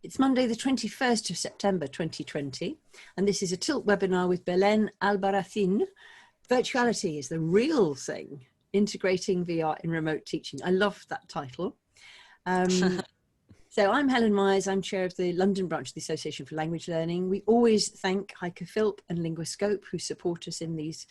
It's Monday, the 21st of September 2020, and this is a Tilt webinar with Belén Albarracín. Virtuality is the real thing, integrating VR in remote teaching. I love that title. So I'm Helen Myers, I'm chair of the London branch of the Association for Language Learning. We always thank IATEFL and Linguoscope who support us in these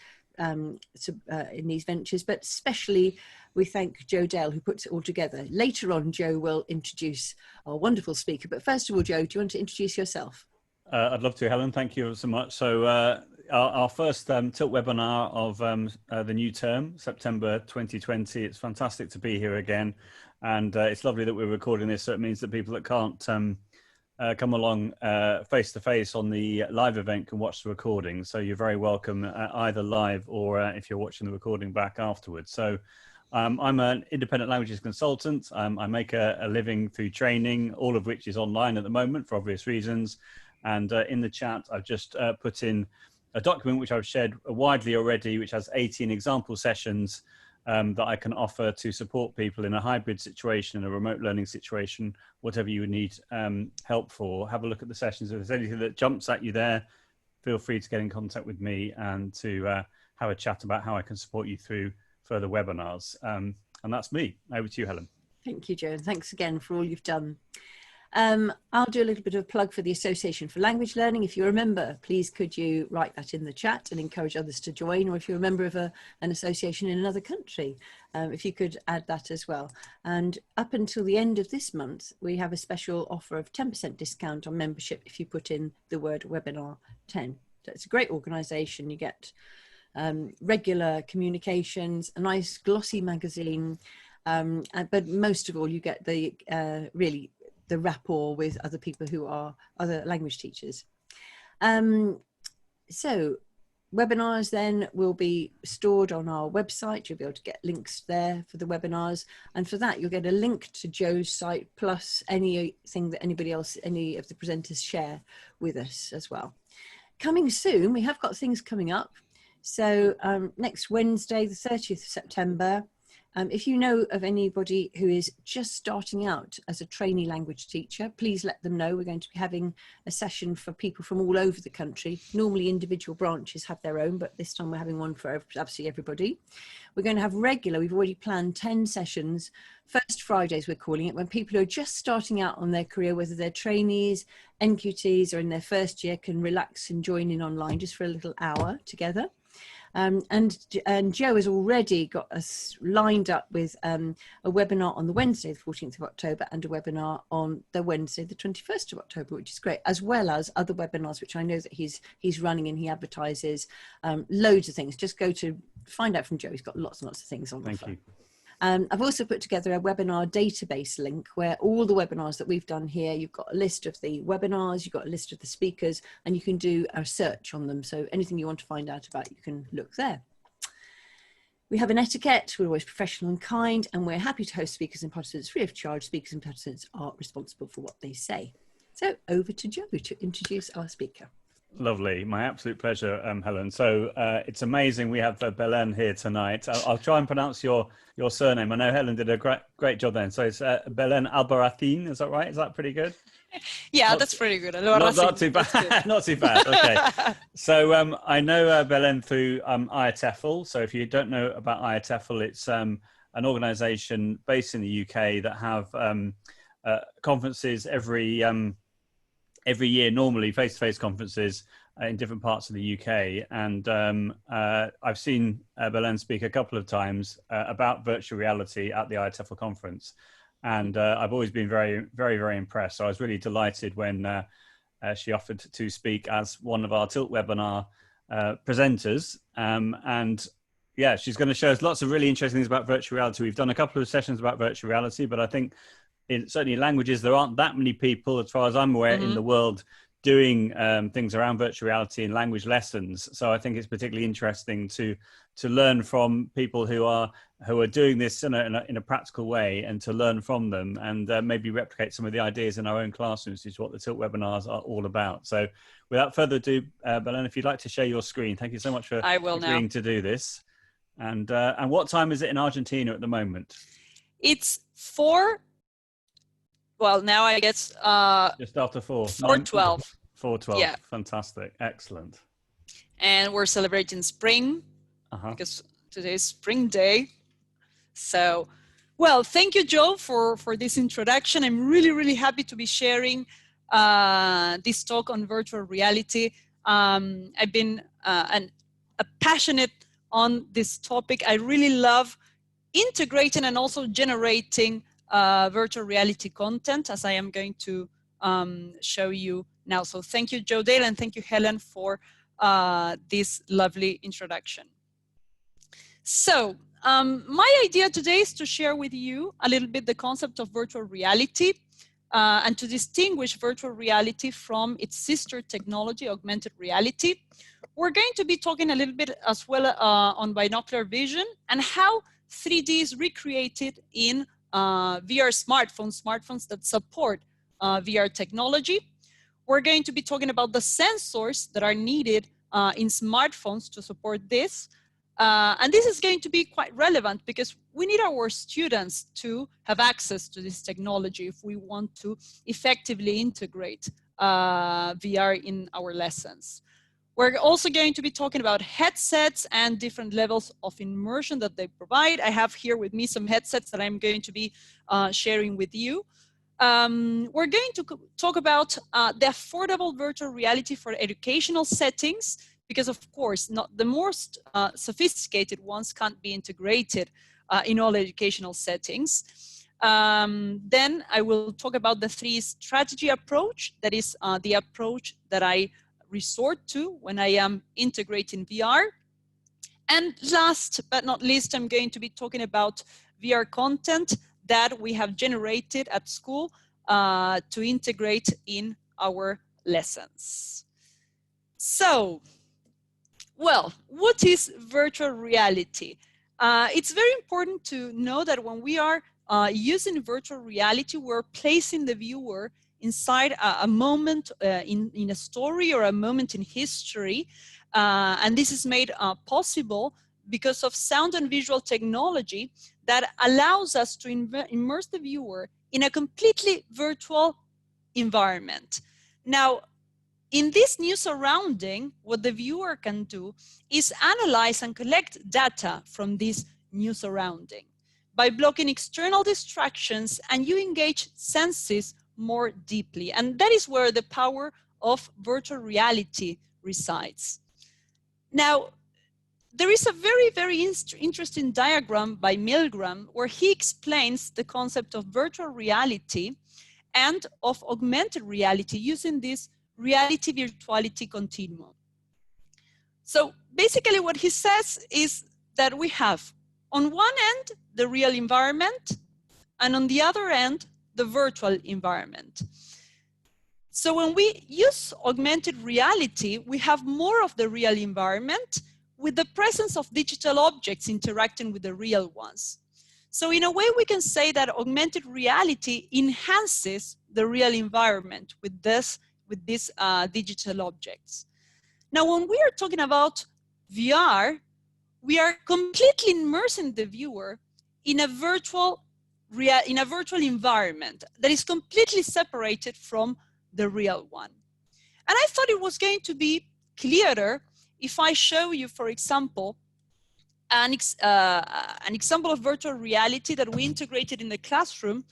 ventures, but especially we thank Joe Dale who puts it all together. Later on, Joe will introduce our wonderful speaker, but first of all, Joe, do you want to introduce yourself? I'd love to, Helen. Thank you so much. So our first Tilt webinar of the new term, September 2020. It's fantastic to be here again, and it's lovely that we're recording this, so it means that people that can't come along face to face on the live event can watch the recording. So you're very welcome either live or if you're watching the recording back afterwards. So I'm an independent languages consultant. I make a living through training, all of which is online at the moment for obvious reasons. And in the chat, I've just put in a document which I've shared widely already, which has 18 example sessions that I can offer to support people in a hybrid situation, in a remote learning situation, whatever you would need help for. Have a look at the sessions. If there's anything that jumps at you there, feel free to get in contact with me and to have a chat about how I can support you through further webinars. And that's me. Over to you, Helen. Thank you, Joe. And thanks again for all you've done. I'll do a little bit of a plug for the Association for Language Learning. If you're a member, please could you write that in the chat and encourage others to join, or if you're a member of an association in another country, if you could add that as well. And up until the end of this month, we have a special offer of 10% discount on membership if you put in the word webinar 10. So it's a great organisation. You get regular communications, a nice glossy magazine, but most of all you get the really the rapport with other people who are other language teachers. So webinars then will be stored on our website. You'll be able to get links there for the webinars, and for that you'll get a link to Joe's site plus anything that anybody else, any of the presenters share with us as well. Coming soon, we have got things coming up. So next Wednesday, the 30th of September, if you know of anybody who is just starting out as a trainee language teacher, please let them know. We're going to be having a session for people from all over the country. Normally individual branches have their own, but this time we're having one for absolutely everybody. We're going to have regular, we've already planned 10 sessions, First Fridays we're calling it, when people who are just starting out on their career, whether they're trainees, NQTs or in their first year, can relax and join in online just for a little hour together. And Joe has already got us lined up with a webinar on the Wednesday, the 14th of October, and a webinar on the Wednesday, the 21st of October, which is great, as well as other webinars, which I know that he's running and he advertises loads of things. Just go to find out from Joe. He's got lots and lots of things on. Thank you. I've also put together a webinar database link where all the webinars that we've done here, you've got a list of the webinars, you've got a list of the speakers, and you can do a search on them. So anything you want to find out about, you can look there. We have an etiquette. We're always professional and kind, and we're happy to host speakers and participants free of charge. Speakers and participants are responsible for what they say. So over to Joe to introduce our speaker. Lovely. My absolute pleasure, Helen. So it's amazing we have Belén here tonight. I'll try and pronounce your surname. I know Helen did a great job then. So it's Belén Albarracín. Is that right? Is that pretty good? Yeah, that's pretty good. Not too bad. Not too bad. Okay. So I know Belén through IATEFL. So if you don't know about IATEFL, it's an organisation based in the UK that have conferences every year, normally face-to-face conferences in different parts of the UK. And I've seen Belén speak a couple of times about virtual reality at the IATEFL conference. And I've always been very, very, very impressed. So I was really delighted when she offered to speak as one of our Tilt webinar presenters. And yeah, she's going to show us lots of really interesting things about virtual reality. We've done a couple of sessions about virtual reality, but I think certainly in languages, there aren't that many people, as far as I'm aware, in the world doing things around virtual reality and language lessons. So I think it's particularly interesting to learn from people who are doing this in a practical way, and to learn from them and maybe replicate some of the ideas in our own classrooms, which is what the Tilt webinars are all about. So without further ado, Belén, if you'd like to share your screen. Thank you so much for agreeing to do this. And what time is it in Argentina at the moment? It's 4 well, now I guess just after 4. 4:12. 4:12. Yeah. Fantastic. Excellent. And we're celebrating spring because today is spring day. So, well, thank you, Joe, for this introduction. I'm really, really happy to be sharing this talk on virtual reality. I've been a passionate on this topic. I really love integrating and also generating virtual reality content, as I am going to show you now. So thank you, Joe Dale, and thank you, Helen, for this lovely introduction. So my idea today is to share with you a little bit the concept of virtual reality and to distinguish virtual reality from its sister technology, augmented reality. We're going to be talking a little bit as well on binocular vision and how 3D is recreated in VR smartphones that support VR technology. We're going to be talking about the sensors that are needed in smartphones to support this. And this is going to be quite relevant because we need our students to have access to this technology if we want to effectively integrate VR in our lessons. We're also going to be talking about headsets and different levels of immersion that they provide. I have here with me some headsets that I'm going to be sharing with you. We're going to talk about the affordable virtual reality for educational settings, because of course, not the most sophisticated ones can't be integrated in all educational settings. Then I will talk about the STRATEGI approach, that is the approach that I resort to when I am integrating VR. And last but not least, I'm going to be talking about VR content that we have generated at school to integrate in our lessons. So, well, what is virtual reality? It's very important to know that when we are using virtual reality, we're placing the viewer inside a moment in a story or a moment in history. And this is made possible because of sound and visual technology that allows us to immerse the viewer in a completely virtual environment. Now, in this new surrounding, what the viewer can do is analyze and collect data from this new surrounding. By blocking external distractions, and you engage senses more deeply. And that is where the power of virtual reality resides. Now, there is a very, very interesting diagram by Milgram where he explains the concept of virtual reality and of augmented reality using this reality virtuality continuum. So basically what he says is that we have on one end the real environment and on the other end the virtual environment. So when we use augmented reality, we have more of the real environment with the presence of digital objects interacting with the real ones. So in a way, we can say that augmented reality enhances the real environment with these digital objects. Now, when we are talking about VR, we are completely immersing the viewer in a virtual environment that is completely separated from the real one. And I thought it was going to be clearer if I show you, for example, an example of virtual reality that we integrated in the classroom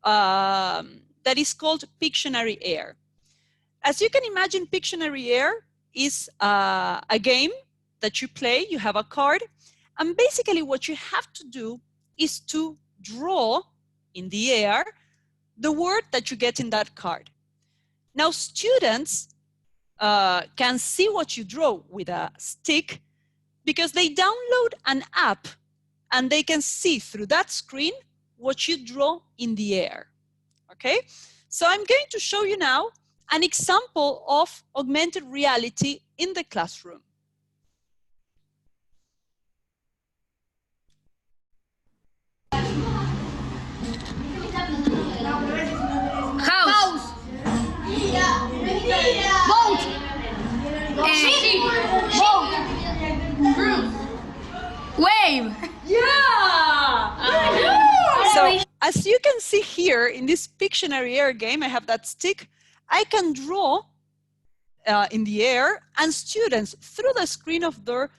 that is called Pictionary Air. As you can imagine, Pictionary Air is a game that you play. You have a card, and basically what you have to do is to draw in the air the word that you get in that card. Now, students can see what you draw with a stick because they download an app and they can see through that screen what you draw in the air. Okay, so I'm going to show you now an example of augmented reality in the classroom. House. Boat. Boat. Cruise. Wave. So as you can see here in this Pictionary air game, I have that stick. I can draw in the air, and students through the screen of their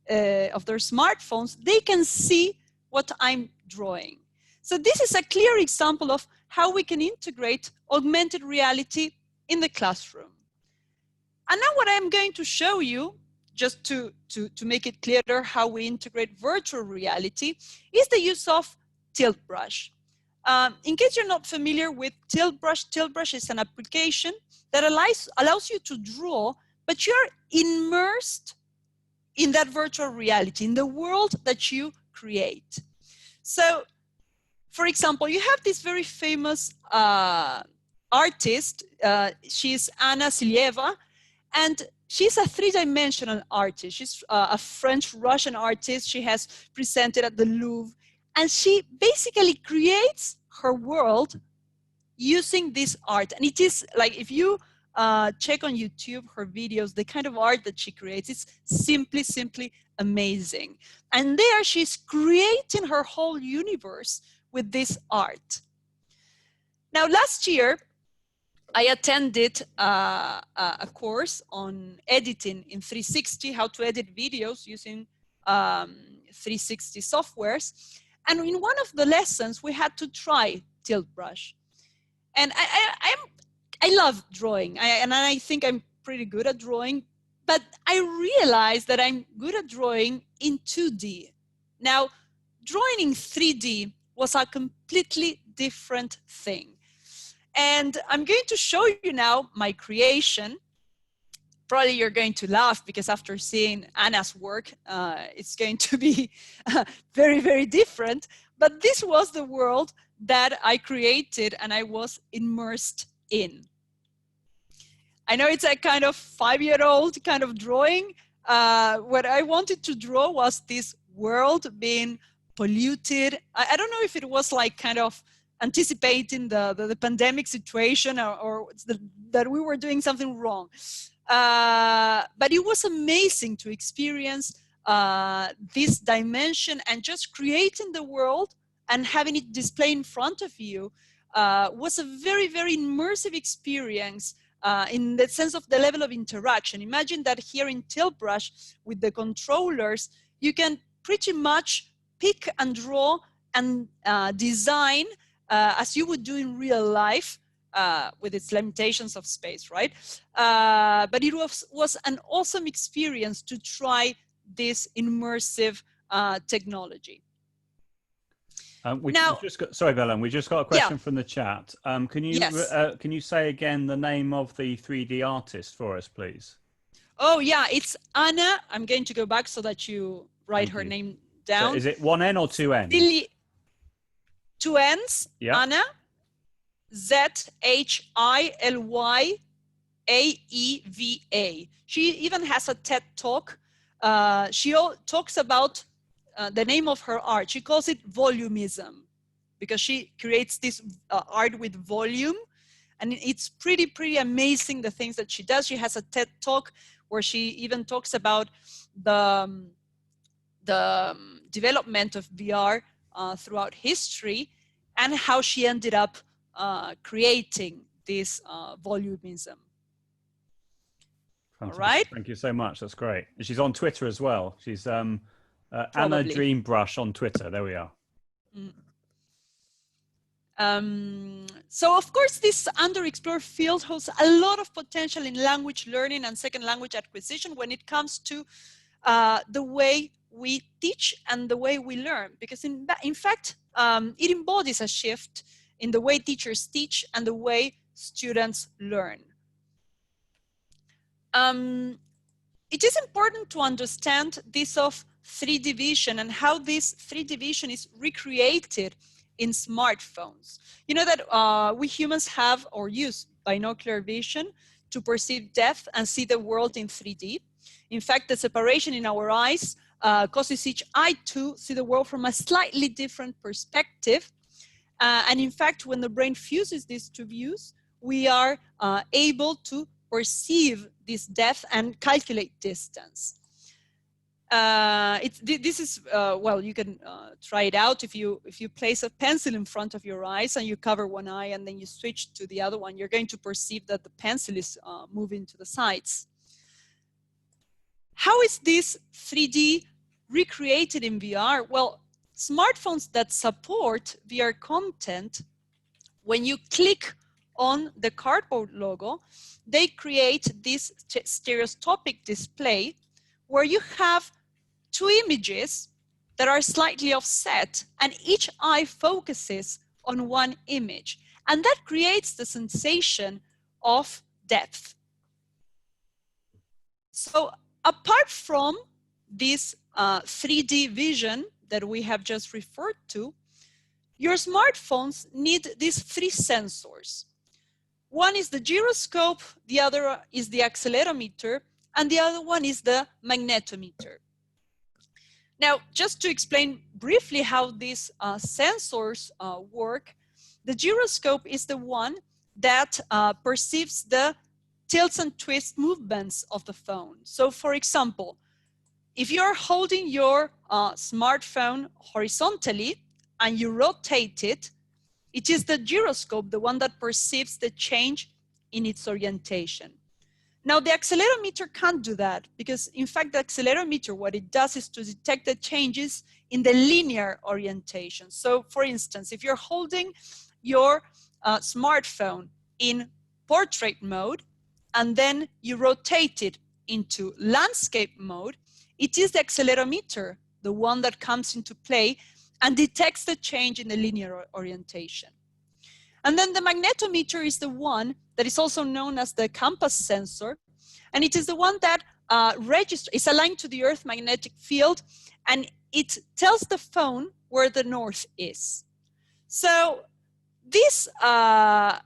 smartphones, they can see what I'm drawing. So this is a clear example of how we can integrate augmented reality in the classroom. And now what I'm going to show you, just to make it clearer how we integrate virtual reality, is the use of Tilt Brush. In case you're not familiar with Tilt Brush is an application that allows you to draw, but you're immersed in that virtual reality, in the world that you create. So, for example, you have this very famous artist. She's Anna Silieva, and she's a three-dimensional artist. She's a French-Russian artist. She has presented at the Louvre, and she basically creates her world using this art. And it is like, if you check on YouTube her videos, the kind of art that she creates, it's simply amazing. And there she's creating her whole universe with this art. Now, last year, I attended a course on editing in 360, how to edit videos using 360 softwares. And in one of the lessons, we had to try Tilt Brush. And I love drawing, and I think I'm pretty good at drawing, but I realized that I'm good at drawing in 2D. Now, drawing in 3D was a completely different thing. And I'm going to show you now my creation. Probably you're going to laugh because after seeing Anna's work, it's going to be very different. But this was the world that I created and I was immersed in. I know it's a kind of 5-year-old kind of drawing. What I wanted to draw was this world being polluted. I don't know if it was like kind of anticipating the pandemic situation or that we were doing something wrong. But it was amazing to experience this dimension, and just creating the world and having it display in front of you was a very immersive experience in the sense of the level of interaction. Imagine that here in Tilt Brush with the controllers, you can pretty much pick and draw and design as you would do in real life with its limitations of space, right? But it was an awesome experience to try this immersive technology. Sorry, Belén, we just got a question from the chat. Can you say again the name of the 3D artist for us, please? Oh yeah, it's Anna. I'm going to go back so that you write her name down. So is it one N or two N's? 2 N's. Yeah. Anna. Zhilyaeva. She even has a TED talk. She talks about the name of her art. She calls it volumism because she creates this art with volume, and it's pretty amazing the things that she does. She has a TED talk where she even talks about the development of VR throughout history and how she ended up creating this volumism. Fantastic. All right. Thank you so much. That's great. And she's on Twitter as well. She's Anna Dream Brush on Twitter. There we are. So of course, this underexplored field holds a lot of potential in language learning and second language acquisition when it comes to the way we teach and the way we learn, because in fact, it embodies a shift in the way teachers teach and the way students learn. It is important to understand this of 3D vision and how this 3D vision is recreated in smartphones. You know that we humans have or use binocular vision to perceive depth and see the world in 3D. In fact, the separation in our eyes causes each eye to see the world from a slightly different perspective. And in fact, when the brain fuses these two views, we are able to perceive this depth and calculate distance. this is well, you can try it out. If you place a pencil in front of your eyes and you cover one eye and then you switch to the other one, you're going to perceive that the pencil is moving to the sides. How is this 3D recreated in VR? Well, smartphones that support VR content, when you click on the cardboard logo, they create this stereoscopic display where you have two images that are slightly offset, and each eye focuses on one image. And that creates the sensation of depth. So apart from this 3D vision that we have just referred to, your smartphones need these three sensors. One is the gyroscope, the other is the accelerometer, and the other one is the magnetometer. Now, just to explain briefly how these sensors work, the gyroscope is the one that perceives the tilts and twists movements of the phone. So for example, if you're holding your smartphone horizontally and you rotate it, it is the gyroscope, the one that perceives the change in its orientation. Now the accelerometer can't do that because in fact the accelerometer, what it does is to detect the changes in the linear orientation. So for instance, if you're holding your smartphone in portrait mode and then you rotate it into landscape mode, it is the accelerometer, the one that comes into play and detects the change in the linear orientation. And then the magnetometer is the one that is also known as the compass sensor. And it is the one that is aligned to the Earth magnetic field, and it tells the phone where the north is. So these sensors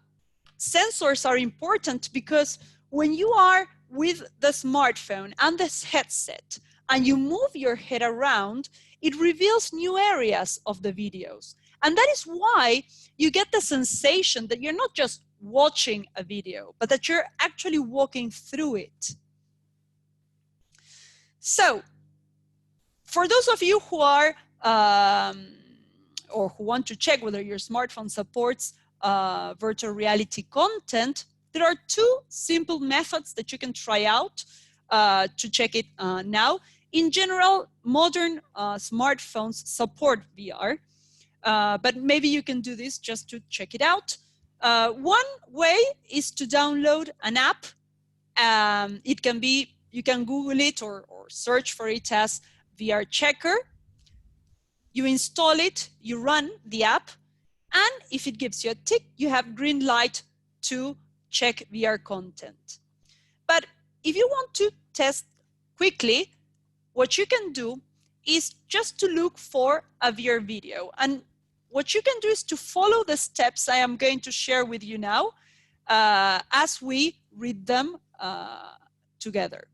are important because when you are with the smartphone and this headset and you move your head around, it reveals new areas of the videos. And that is why you get the sensation that you're not just watching a video, but that you're actually walking through it. So, for those of you who are, or who want to check whether your smartphone supports virtual reality content, there are two simple methods that you can try out to check it now. In general, modern smartphones support VR. But maybe you can do this just to check it out. One way is to download an app. It can be, you can Google it or search for it as VR Checker. You install it, you run the app, and if it gives you a tick, you have green light to check VR content. But if you want to test quickly, what you can do is just to look for a VR video. And what you can do is to follow the steps I am going to share with you now as we read them together.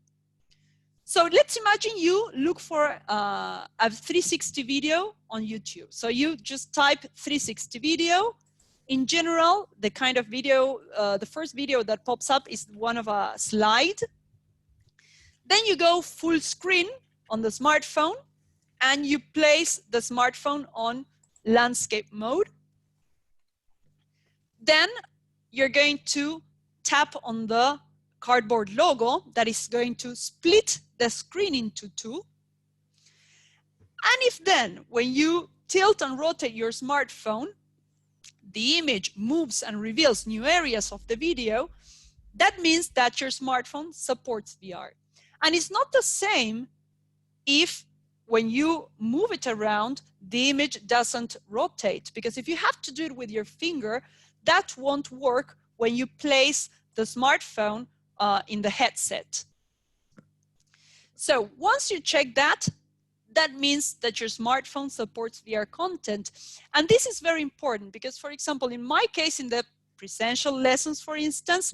So let's imagine you look for a 360 video on YouTube. So you just type 360 video. In general, the kind of video, the first video that pops up is one of a slide. Then you go full screen on the smartphone and you place the smartphone on landscape mode. Then you're going to tap on the cardboard logo that is going to split the screen into two. And if then, when you tilt and rotate your smartphone, the image moves and reveals new areas of the video, that means that your smartphone supports VR. And it's not the same if when you move it around, the image doesn't rotate, because if you have to do it with your finger, that won't work when you place the smartphone in the headset. So once you check that, that means that your smartphone supports VR content. And this is very important because, for example, in my case, in the presential lessons, for instance,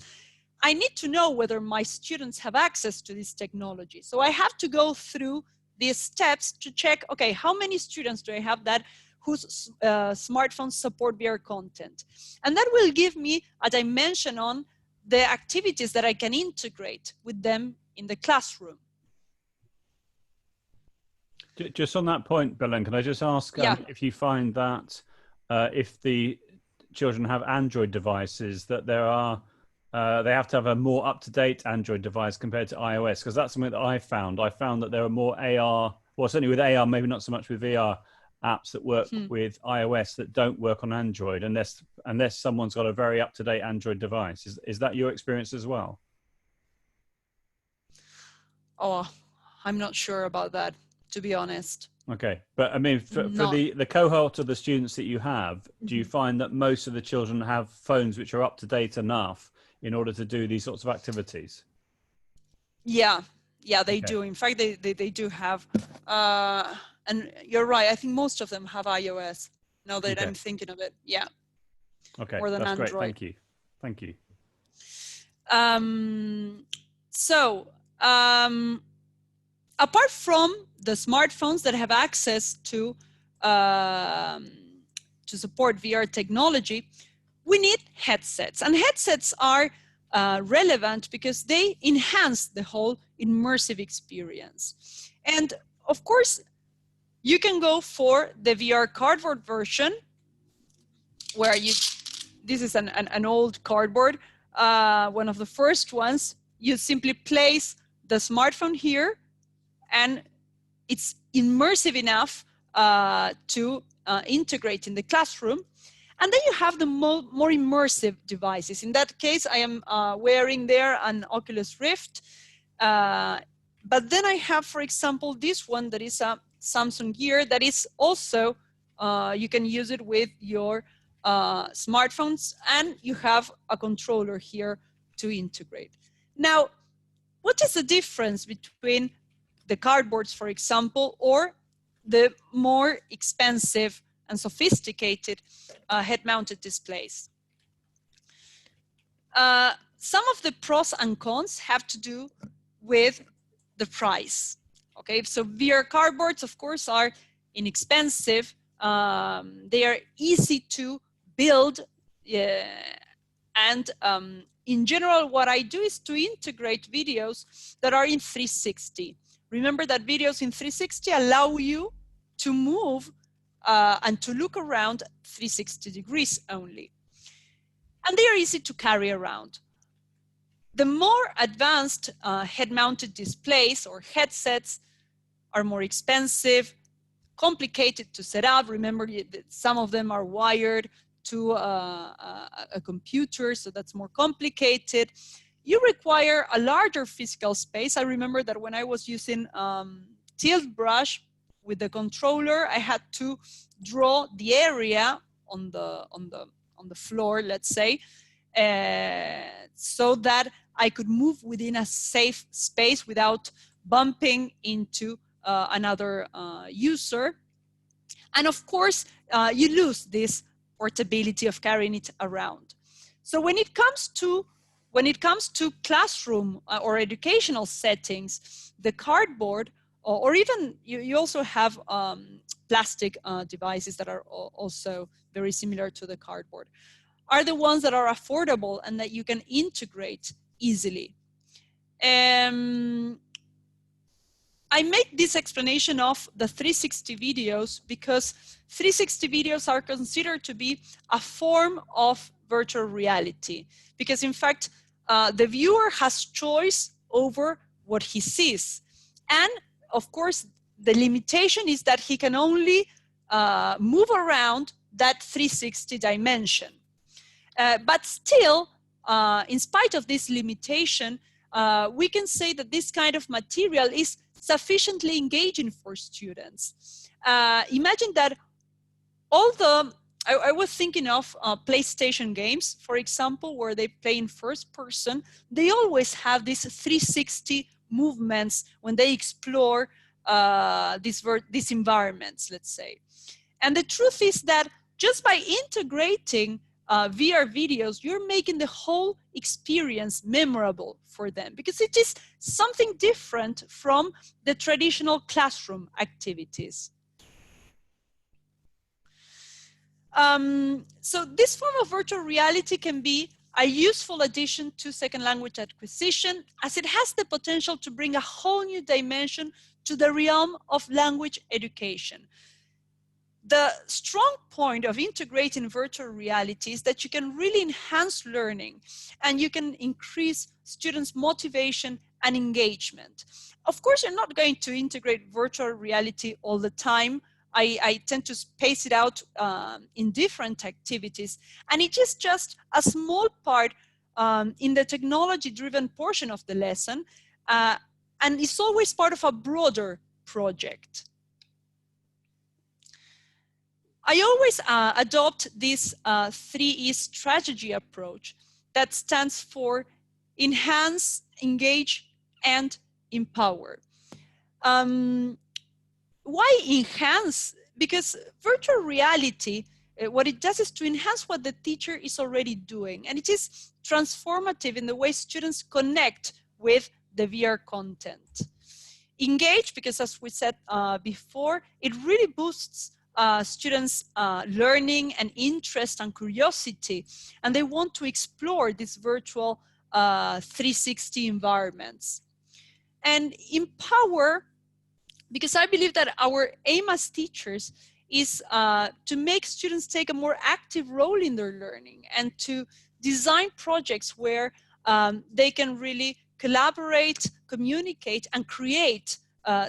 I need to know whether my students have access to this technology. So I have to go through these steps to check, okay, how many students do I have that whose smartphones support VR content? And that will give me a dimension on the activities that I can integrate with them in the classroom. Just on that point, Belén, can I just ask if you find that if the children have Android devices, that there are they have to have a more up-to-date Android device compared to iOS? Because that's something that I found. I found that there are more AR, well, certainly with AR, maybe not so much with VR apps that work with iOS that don't work on Android unless someone's got a very up-to-date Android device. Is that your experience as well? Oh, I'm not sure about that, to be honest. Okay, but I mean, for the cohort of the students that you have, do you find that most of the children have phones which are up to date enough in order to do these sorts of activities? Yeah, they do. In fact, they do have, and you're right. I think most of them have iOS. Now that I'm thinking of it, yeah. Okay, more than that's Android. Great. Thank you. Apart from the smartphones that have access to support VR technology, we need headsets. And headsets are relevant because they enhance the whole immersive experience. And of course, you can go for the VR cardboard version, where this is an old cardboard, one of the first ones. You simply place the smartphone here, and it's immersive enough to integrate in the classroom. And then you have the more immersive devices. In that case, I am wearing there an Oculus Rift. But then I have, for example, this one that is a Samsung Gear that is also, you can use it with your smartphones, and you have a controller here to integrate. Now, what is the difference between the cardboards, for example, or the more expensive and sophisticated head-mounted displays? Some of the pros and cons have to do with the price. Okay, so VR cardboards, of course, are inexpensive. They are easy to build, and in general, what I do is to integrate videos that are in 360. Remember that videos in 360 allow you to move and to look around 360 degrees only. And they are easy to carry around. The more advanced head-mounted displays or headsets are more expensive, complicated to set up. Remember that some of them are wired to a computer, so that's more complicated. You require a larger physical space. I remember that when I was using Tilt Brush with the controller, I had to draw the area on the floor, let's say, so that I could move within a safe space without bumping into another user. And of course, you lose this portability of carrying it around. So when it comes to classroom or educational settings, the cardboard, or even you also have plastic devices that are also very similar to the cardboard, are the ones that are affordable and that you can integrate easily. I make this explanation of the 360 videos because 360 videos are considered to be a form of virtual reality, because in fact, the viewer has choice over what he sees. And of course, the limitation is that he can only move around that 360 dimension. But still, in spite of this limitation, we can say that this kind of material is sufficiently engaging for students. Imagine that I was thinking of PlayStation games, for example, where they play in first person. They always have these 360 movements when they explore these environments, let's say. And the truth is that just by integrating VR videos, you're making the whole experience memorable for them, because it is something different from the traditional classroom activities. So this form of virtual reality can be a useful addition to second language acquisition, as it has the potential to bring a whole new dimension to the realm of language education. The strong point of integrating virtual reality is that you can really enhance learning and you can increase students' motivation and engagement. Of course, you're not going to integrate virtual reality all the time. I tend to space it out in different activities, and it is just a small part in the technology-driven portion of the lesson, and it's always part of a broader project. I always adopt this 3E strategy approach that stands for enhance, engage, and empower. Why enhance? Because virtual reality, what it does is to enhance what the teacher is already doing, and it is transformative in the way students connect with the VR content. Engage, because as we said before, it really boosts students' learning and interest and curiosity, and they want to explore these virtual 360 environments. And empower, because I believe that our aim as teachers is to make students take a more active role in their learning and to design projects where they can really collaborate, communicate, and create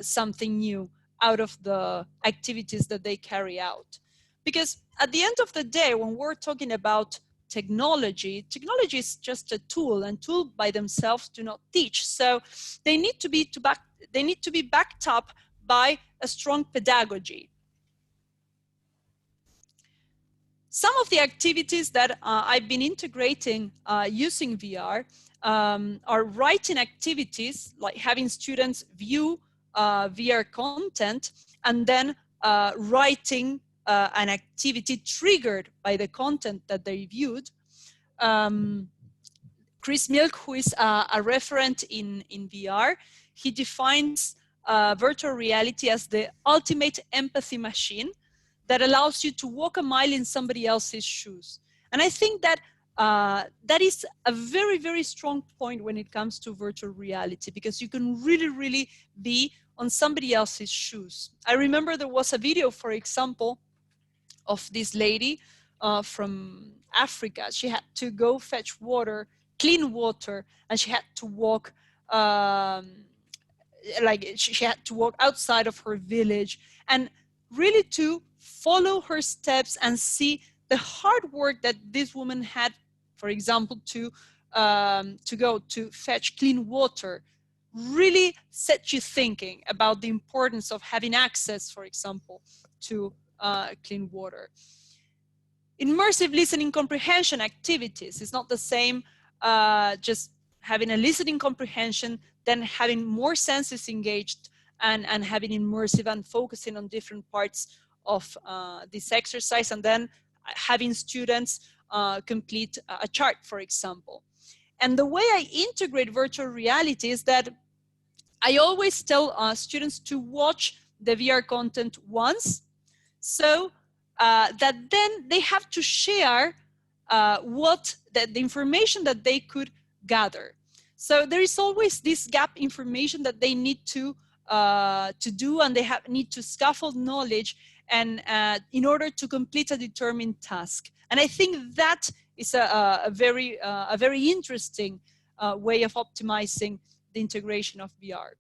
something new out of the activities that they carry out. Because at the end of the day, when we're talking about technology, technology is just a tool, and tools by themselves do not teach. So they need to be backed up by a strong pedagogy. Some of the activities that I've been integrating using VR are writing activities, like having students view VR content and then writing an activity triggered by the content that they viewed. Chris Milk, who is a referent in VR, he defines virtual reality as the ultimate empathy machine that allows you to walk a mile in somebody else's shoes. And I think that that is a very, very strong point when it comes to virtual reality, because you can really, really be on somebody else's shoes. I remember there was a video, for example, of this lady from Africa. She had to go fetch water, clean water, and she had to walk she had to walk outside of her village, and really to follow her steps and see the hard work that this woman had, for example, to go to fetch clean water, really set you thinking about the importance of having access, for example, to clean water. Immersive listening comprehension activities is not the same just having a listening comprehension, then having more senses engaged and having immersive and focusing on different parts of this exercise, and then having students complete a chart, for example. And the way I integrate virtual reality is that I always tell students to watch the VR content once, so that then they have to share the information that they could gather. So there is always this gap information that they need to do, and they need to scaffold knowledge and in order to complete a determined task. And I think that is a very interesting way of optimizing the integration of VR.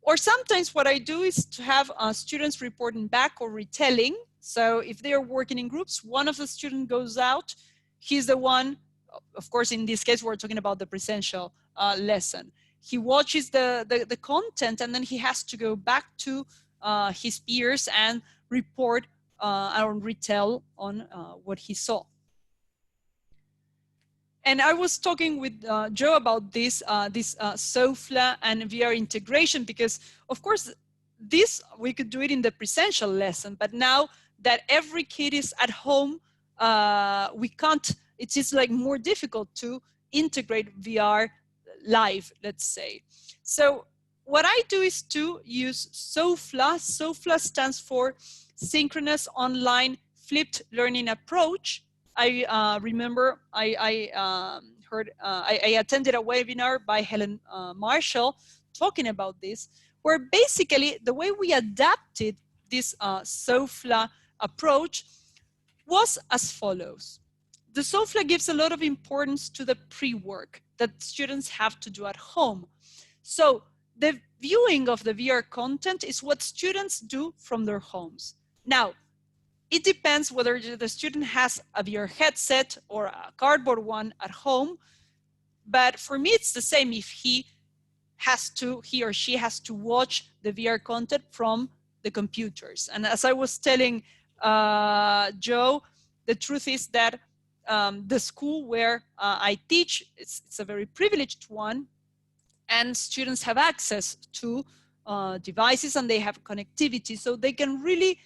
Or sometimes what I do is to have students reporting back or retelling. So if they are working in groups, one of the students goes out, he's the one, of course, in this case, we're talking about the presential lesson. He watches the content, and then he has to go back to his peers and report or retell on what he saw. And I was talking with Joe about this SOFLA and VR integration, because of course, this, we could do it in the presential lesson, but now that every kid is at home, we can't, it's just like more difficult to integrate VR live, let's say. So what I do is to use SOFLA. SOFLA stands for Synchronous Online Flipped Learning Approach. I remember I attended a webinar by Helen Marshall talking about this, where basically the way we adapted this SOFLA approach was as follows. The SOFLA gives a lot of importance to the pre-work that students have to do at home. So the viewing of the VR content is what students do from their homes. Now, it depends whether the student has a VR headset or a cardboard one at home, but for me it's the same if he or she has to watch the VR content from the computers. And as I was telling Joe, the truth is that the school where I teach, it's a very privileged one, and students have access to devices and they have connectivity, so they can really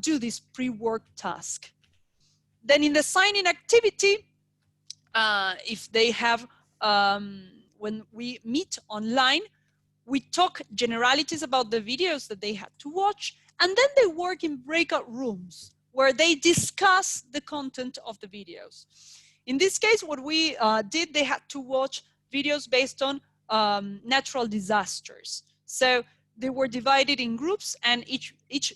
do this pre-work task. Then in the sign-in activity, if they have, when we meet online, we talk generalities about the videos that they had to watch, and then they work in breakout rooms where they discuss the content of the videos. In this case, what we did, they had to watch videos based on natural disasters. So they were divided in groups, and each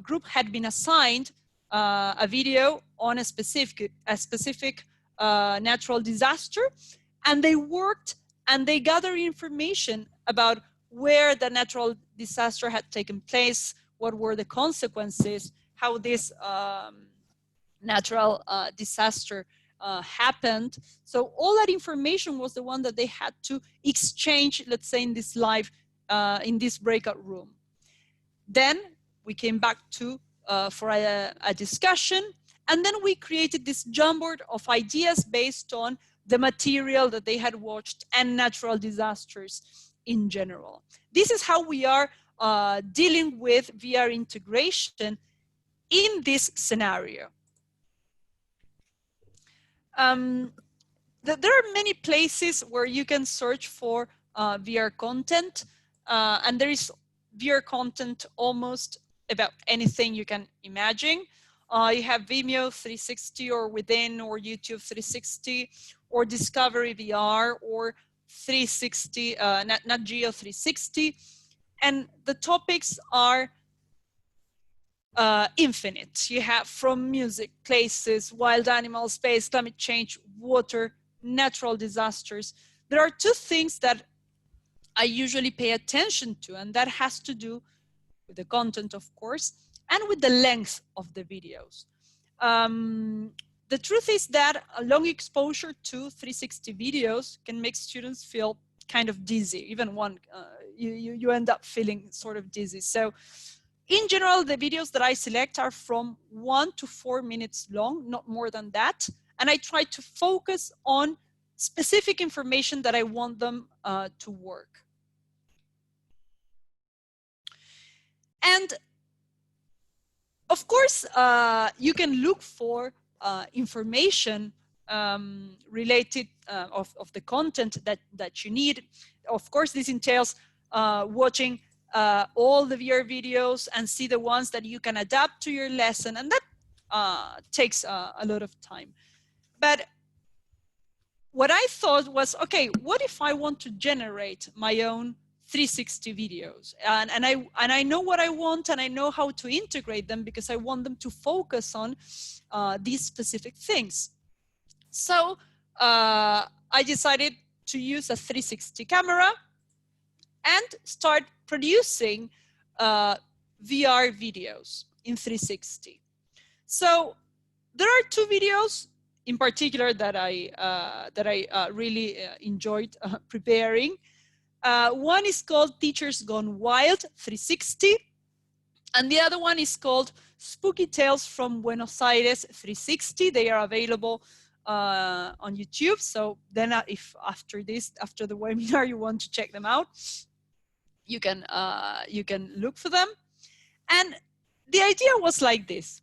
group had been assigned a video on a specific natural disaster, and they worked and they gathered information about where the natural disaster had taken place, what were the consequences, how this natural disaster happened. So all that information was the one that they had to exchange, let's say in this live, in this breakout room. Then we came back to for a discussion, and then we created this Jamboard of ideas based on the material that they had watched and natural disasters in general. This is how we are dealing with VR integration in this scenario. There are many places where you can search for VR content, and there is VR content almost about anything you can imagine. You have Vimeo 360 or Within or YouTube 360 or Discovery VR or 360, Nat Geo 360. And the topics are infinite. You have from music, places, wild animals, space, climate change, water, natural disasters. There are two things that I usually pay attention to, and that has to do with the content, of course, and with the length of the videos. The truth is that a long exposure to 360 videos can make students feel kind of dizzy. Even one, you end up feeling sort of dizzy. So in general, the videos that I select are from 1 to 4 minutes long, not more than that. And I try to focus on specific information that I want them to work. And of course, you can look for information related of the content that you need. Of course, this entails watching all the VR videos and see the ones that you can adapt to your lesson, and that takes a lot of time. But what I thought was, okay, what if I want to generate my own 360 videos, and I know what I want, and I know how to integrate them because I want them to focus on these specific things. So I decided to use a 360 camera and start producing VR videos in 360. So there are two videos in particular that I really enjoyed preparing. One is called Teachers Gone Wild 360, and the other one is called Spooky Tales from Buenos Aires 360. They are available on YouTube. So then if after the webinar, you want to check them out, you can look for them. And the idea was like this.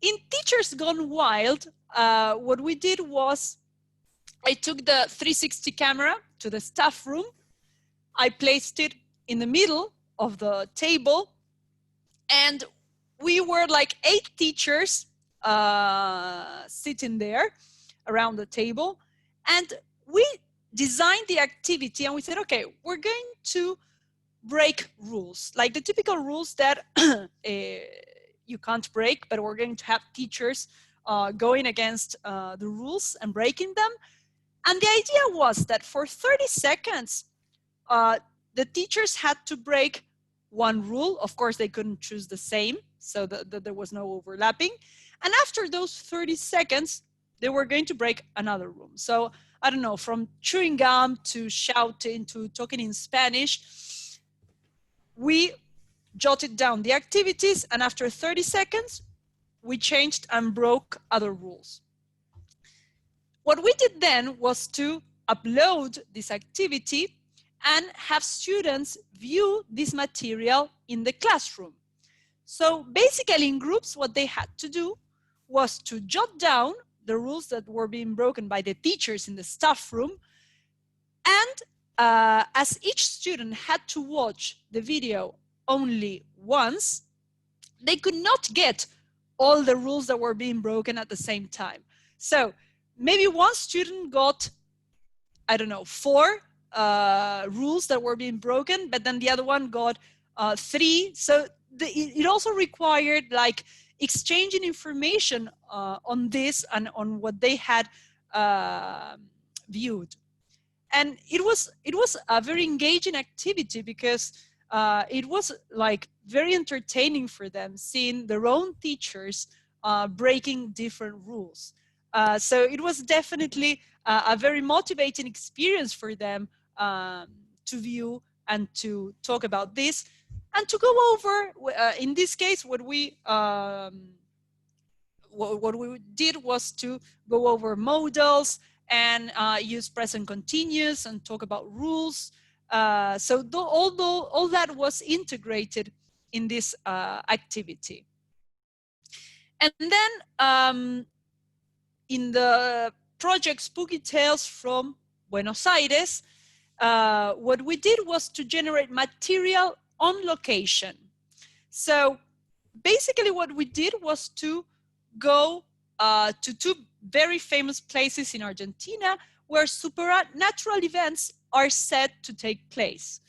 In Teachers Gone Wild, what we did was I took the 360 camera to the staff room. I placed it in the middle of the table, and we were like 8 teachers sitting there around the table, and we designed the activity, and we said, okay, we're going to break rules, like the typical rules that you can't break, but we're going to have teachers going against the rules and breaking them. And the idea was that for 30 seconds, the teachers had to break one rule. Of course, they couldn't choose the same, so that there was no overlapping. And after those 30 seconds, they were going to break another rule. So I don't know, from chewing gum to shouting to talking in Spanish, we jotted down the activities, and after 30 seconds, we changed and broke other rules. What we did then was to upload this activity and have students view this material in the classroom. So basically in groups, what they had to do was to jot down the rules that were being broken by the teachers in the staff room. And as each student had to watch the video only once, they could not get all the rules that were being broken at the same time. So maybe one student got, I don't know, 4 rules that were being broken, but then the other one got 3. So it also required like exchanging information on this and on what they had viewed. And it was a very engaging activity because it was like very entertaining for them, seeing their own teachers breaking different rules. So it was definitely a very motivating experience for them to view and to talk about this, and to go over, in this case, what we did was to go over modals and use present continuous and talk about rules. So all that was integrated in this activity. And then in the project Spooky Tales from Buenos Aires, what we did was to generate material on location. So basically what we did was to go to 2 very famous places in Argentina where supernatural events are said to take place.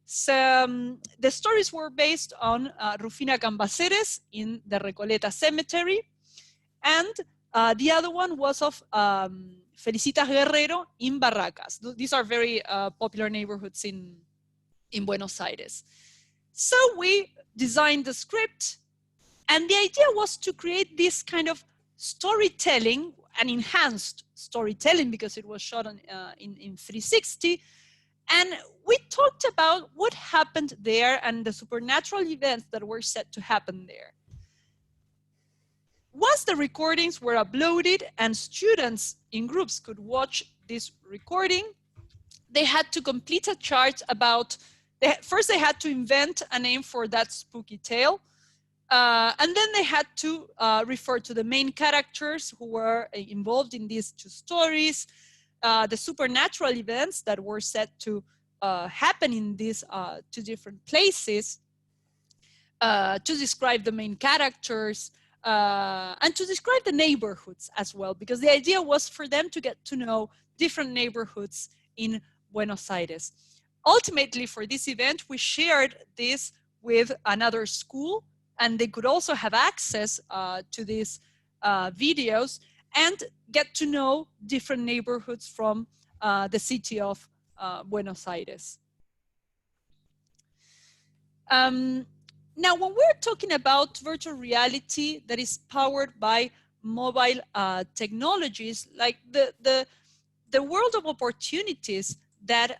So the stories were based on Rufina Cambaceres in the Recoleta Cemetery, and the other one was of Felicitas Guerrero in Barracas. These are very popular neighborhoods in Buenos Aires. So we designed the script, and the idea was to create this kind of storytelling, an enhanced storytelling, because it was shot on, in 360. And we talked about what happened there and the supernatural events that were said to happen there. Once the recordings were uploaded and students in groups could watch this recording, they had to complete a chart about, first they had to invent a name for that spooky tale, and then they had to refer to the main characters who were involved in these 2 stories, the supernatural events that were said to happen in these 2 different places, to describe the main characters, and to describe the neighborhoods as well, because the idea was for them to get to know different neighborhoods in Buenos Aires. Ultimately, for this event, we shared this with another school, and they could also have access to these videos and get to know different neighborhoods from the city of Buenos Aires. Now, when we're talking about virtual reality that is powered by mobile technologies, like the world of opportunities that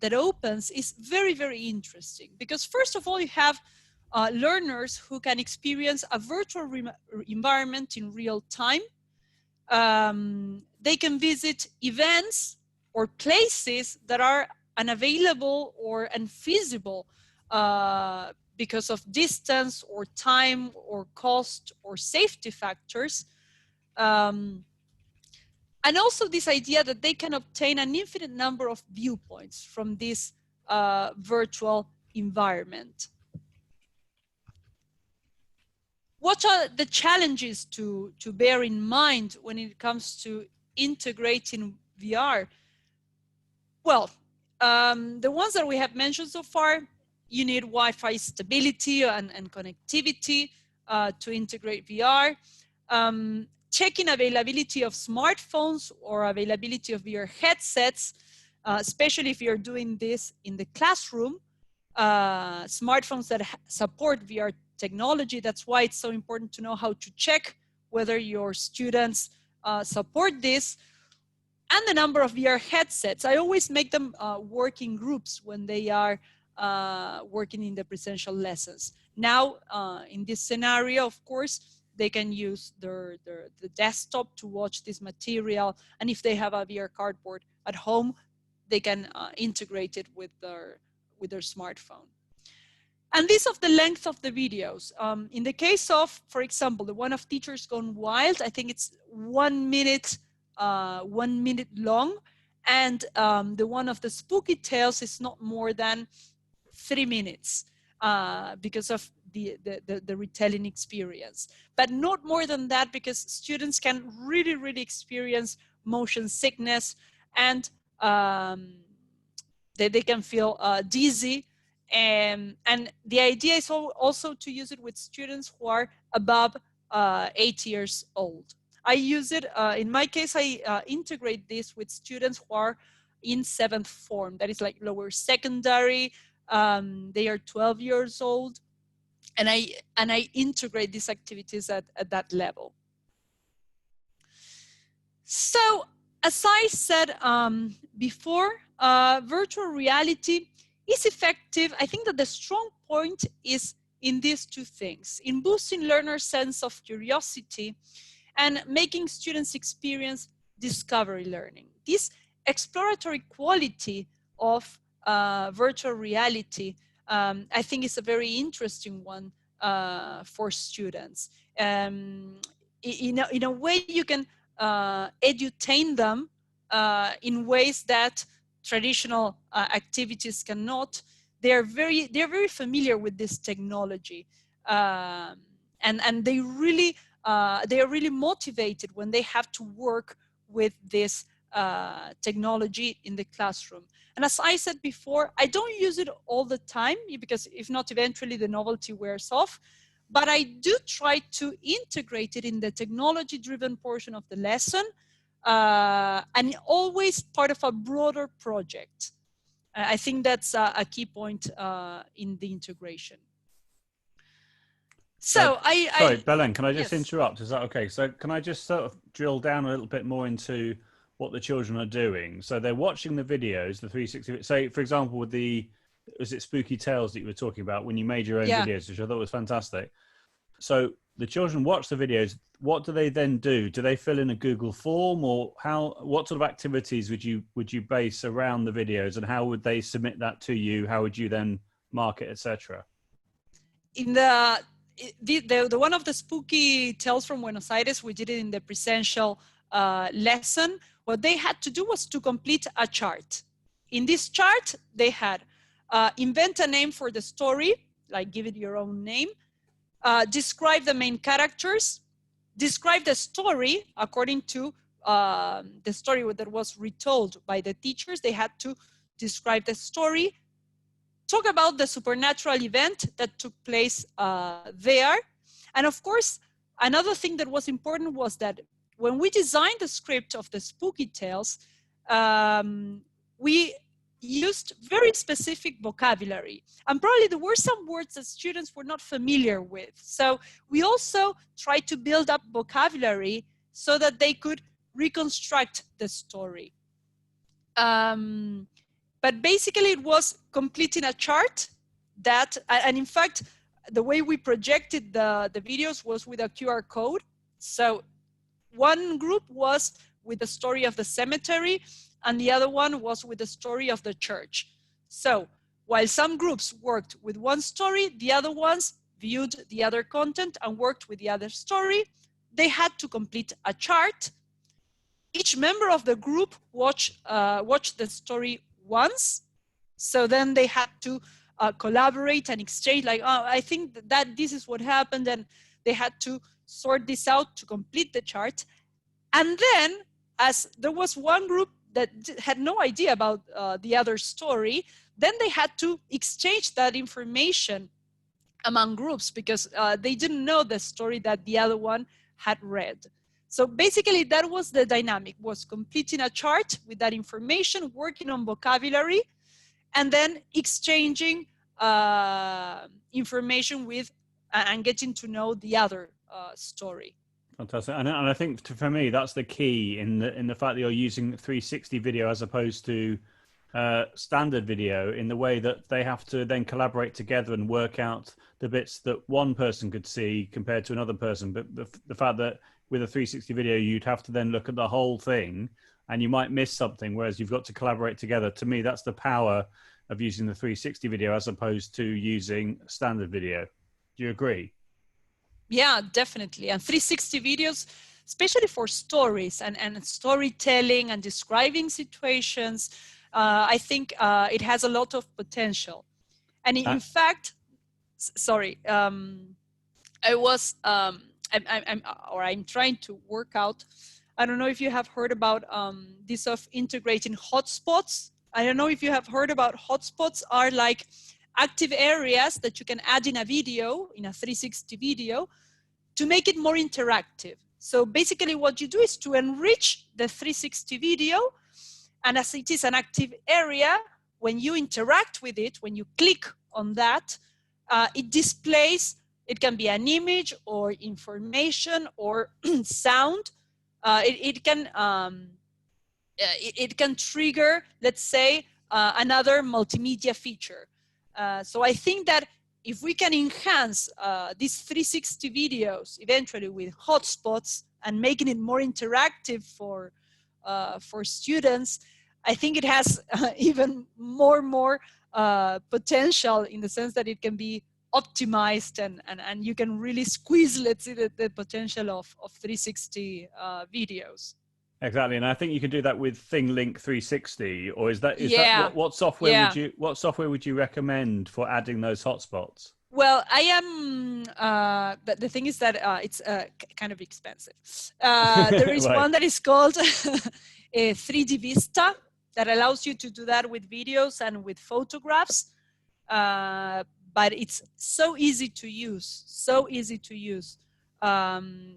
that opens is very, very interesting, because first of all, you have learners who can experience a virtual environment in real time. They can visit events or places that are unavailable or unfeasible because of distance or time or cost or safety factors. And also this idea that they can obtain an infinite number of viewpoints from this virtual environment. What are the challenges to bear in mind when it comes to integrating VR? Well, the ones that we have mentioned so far, you need Wi-Fi stability and connectivity to integrate VR. Checking availability of smartphones or availability of VR headsets, especially if you're doing this in the classroom. Smartphones that support VR technology, that's why it's so important to know how to check whether your students support this. And the number of VR headsets. I always make them work in groups when they are working in the presential lessons. Now, in this scenario, of course, they can use the desktop to watch this material. And if they have a VR cardboard at home, they can integrate it with their smartphone. And this of the length of the videos. In the case of, for example, the one of Teachers Gone Wild, I think it's 1 minute, 1 minute long. And the one of the Spooky Tales is not more than 3 minutes because of the retelling experience. But not more than that, because students can really, really experience motion sickness, and they can feel dizzy. And the idea is also to use it with students who are above 8 years old. I use it, in my case, I integrate this with students who are in 7th form, that is like lower secondary. They are 12 years old. And I integrate these activities at that level. So, as I said before, virtual reality is effective. I think that the strong point is in these two things: in boosting learners' sense of curiosity and making students experience discovery learning. This exploratory quality of virtual reality, I think, is a very interesting one for students. In a way, you can edutain them in ways that traditional activities cannot. They're very familiar with this technology, and they are really motivated when they have to work with this technology in the classroom. And as I said before, I don't use it all the time, because if not, eventually the novelty wears off. But I do try to integrate it in the technology-driven portion of the lesson, and always part of a broader project. I think that's a key point in the integration. So sorry, Belén, can I just yes. interrupt? Is that okay? So can I just sort of drill down a little bit more into what the children are doing? So they're watching the videos, the 360. Say, for example, with was it Spooky Tales that you were talking about, when you made your own videos, which I thought was fantastic. So the children watch the videos. What do they then do? Do they fill in a Google form, or what sort of activities would you base around the videos, and how would they submit that to you? How would you then mark it, etc.? In the one of the Spooky Tales from Buenos Aires, we did it in the presential lesson. What they had to do was to complete a chart. In this chart, they had invent a name for the story, like give it your own name, describe the main characters, describe the story according to the story that was retold by the teachers. They had to describe the story, talk about the supernatural event that took place there. And of course, another thing that was important was that when we designed the script of the Spooky Tales, we used very specific vocabulary. And probably there were some words that students were not familiar with. So we also tried to build up vocabulary so that they could reconstruct the story. But basically it was completing a chart that, and in fact, the way we projected the videos was with a QR code. So one group was with the story of the cemetery, and the other one was with the story of the church. So while some groups worked with one story, the other ones viewed the other content and worked with the other story. They had to complete a chart. Each member of the group watched the story once. So then they had to collaborate and exchange, like, oh, I think that this is what happened, and they had to sort this out to complete the chart. And then, as there was one group that had no idea about the other story, then they had to exchange that information among groups because they didn't know the story that the other one had read. So basically that was the dynamic, was completing a chart with that information, working on vocabulary, and then exchanging information with and getting to know the other story. Fantastic. And I think for me, that's the key in the fact that you're using 360 video as opposed to standard video, in the way that they have to then collaborate together and work out the bits that one person could see compared to another person. But the fact that with a 360 video, you'd have to then look at the whole thing and you might miss something, whereas you've got to collaborate together. To me, that's the power of using the 360 video as opposed to using standard video. Do you agree? Yeah, definitely. And 360 videos, especially for stories and storytelling and describing situations, I think it has a lot of potential. And in fact, sorry, I'm trying to work out. I don't know if you have heard about this of integrating hotspots. I don't know if you have heard about hotspots. Are like active areas that you can add in a video, in a 360 video, to make it more interactive. So basically what you do is to enrich the 360 video, and as it is an active area, when you interact with it, when you click on that, it displays, it can be an image or information or sound. It can trigger, let's say, another multimedia feature. So I think that if we can enhance these 360 videos eventually with hotspots and making it more interactive for students, I think it has even more potential, in the sense that it can be optimized and you can really squeeze, let's say, the potential of 360 videos. Exactly, and I think you can do that with ThingLink 360. Or is that what software would you recommend for adding those hotspots? Well, I am. But the thing is that it's kind of expensive. There is right. one that is called 3D Vista that allows you to do that with videos and with photographs. But it's so easy to use,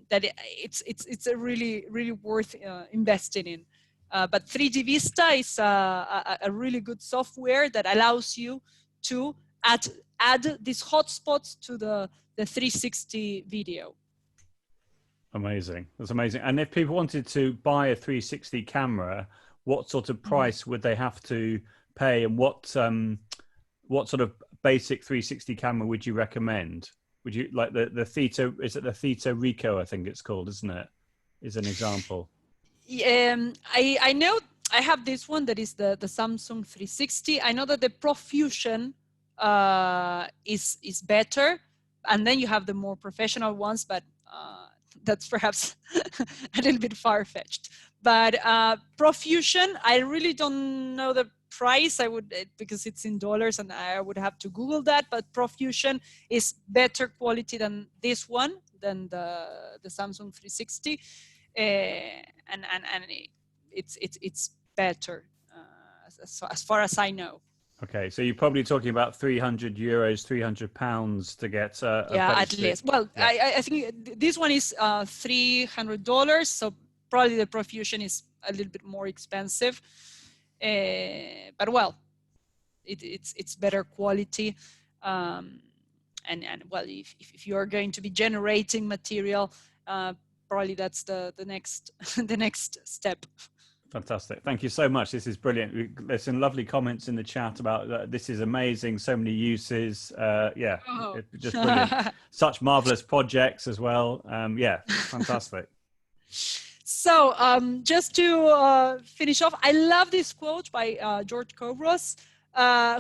that it's a really worth investing in. But 3D Vista is a really good software that allows you to add these hotspots to the 360 video. Amazing, that's amazing. And if people wanted to buy a 360 camera, what sort of price would they have to pay, and what sort of basic 360 camera would you recommend? Would you like the Theta? Is it the Theta Rico? I think it's called, isn't it? Is an example. I know I have this one that is the Samsung 360. I know that the Profusion is better, and then you have the more professional ones, but that's perhaps a little bit far-fetched. But Profusion, I really don't know the price. I would, because it's in dollars and I would have to Google that, but Profusion is better quality than this one, than the Samsung 360, and it's better as far as I know. Okay, so you're probably talking about €300, £300 to get at least. Well, yeah. I think this one is $300, so probably the Profusion is a little bit more expensive. But well, it's better quality, and well, if you are going to be generating material, probably that's the next the next step. Fantastic, thank you so much. This is brilliant. There's some lovely comments in the chat about this is amazing, so many uses. It's just brilliant. Such marvelous projects as well. Yeah, fantastic. So just to finish off, I love this quote by George Kovros,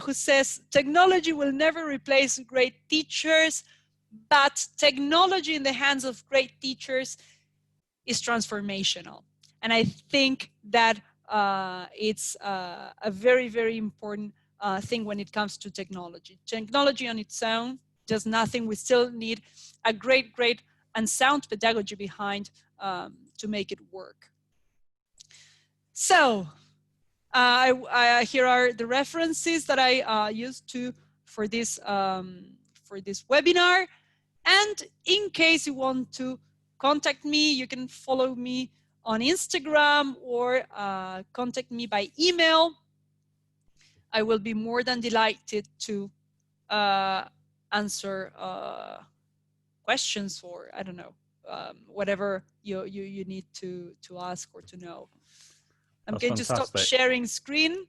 who says, "Technology will never replace great teachers, but technology in the hands of great teachers is transformational." And I think that it's a very, very important thing when it comes to technology. Technology on its own does nothing. We still need a great and sound pedagogy behind to make it work. So Here are the references that I used for this webinar. And in case you want to contact me, you can follow me on Instagram or contact me by email. I will be more than delighted to answer questions, or I don't know, whatever you need to ask or to know. I'm That's going fantastic. to stop sharing screen.